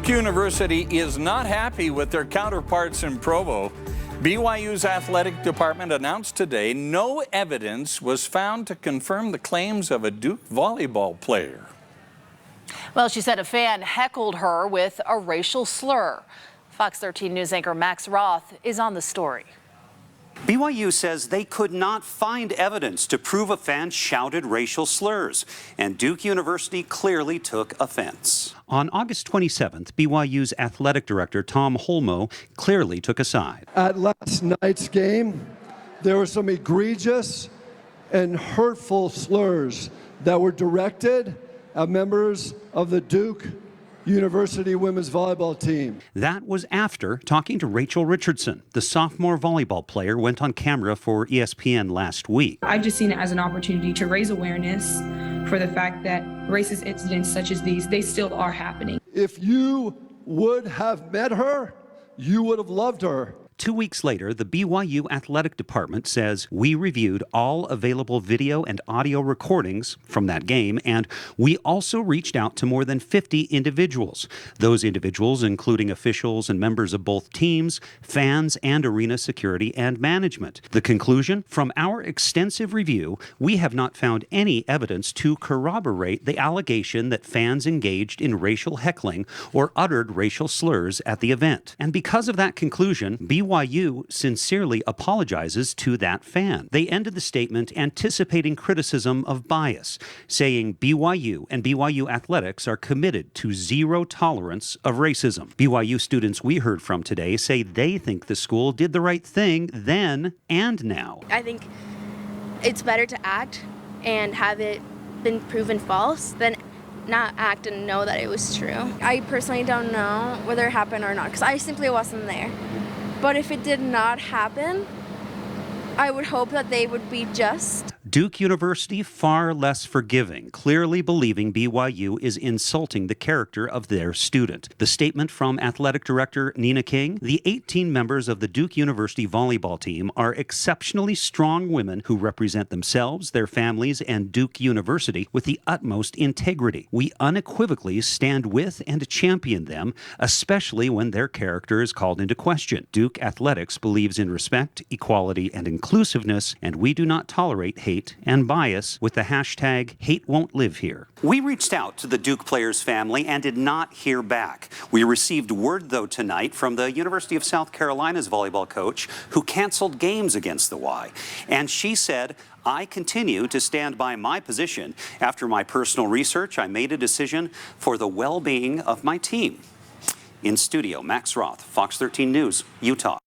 Duke University is not happy with their counterparts in Provo. BYU's athletic department announced today no evidence was found to confirm the claims of a Duke volleyball player. Well, she said a fan heckled her with a racial slur. Fox 13 News anchor Max Roth is on the story. BYU says they could not find evidence to prove a fan shouted racial slurs, and Duke University clearly took offense. On August 27th, BYU's athletic director Tom Holmoe clearly took a side. At last night's game, there were some egregious and hurtful slurs that were directed at members of the Duke University women's volleyball team. That was after talking to Rachel Richardson. The sophomore volleyball player went on camera for ESPN last week. I've just seen it as an opportunity to raise awareness for the fact that racist incidents such as these, they still are happening. If you would have met her, you would have loved her. 2 weeks later, the BYU athletic department says we reviewed all available video and audio recordings from that game, and we also reached out to more than 50 individuals. Those individuals including officials and members of both teams, fans, and arena security and management. The conclusion? From our extensive review, we have not found any evidence to corroborate the allegation that fans engaged in racial heckling or uttered racial slurs at the event. And because of that conclusion, BYU sincerely apologizes to that fan. They ended the statement anticipating criticism of bias, saying BYU and BYU athletics are committed to zero tolerance of racism. BYU students we heard from today say they think the school did the right thing then and now. I think it's better to act and have it been proven false than not act and know that it was true. I personally don't know whether it happened or not because I simply wasn't there. But if it did not happen, I would hope that they would be just. Duke University far less forgiving, clearly believing BYU is insulting the character of their student. The statement from athletic director Nina King: the 18 members of the Duke University volleyball team are exceptionally strong women who represent themselves, their families, and Duke University with the utmost integrity. We unequivocally stand with and champion them, especially when their character is called into question. Duke Athletics believes in respect, equality, and inclusiveness, and we do not tolerate hate and bias with the hashtag hate won't live here. We reached out to the Duke players' family and did not hear back. We received word, though, tonight from the University of South Carolina's volleyball coach who canceled games against the Y. And she said, I continue to stand by my position. After my personal research, I made a decision for the well-being of my team. In studio, Max Roth, Fox 13 News, Utah.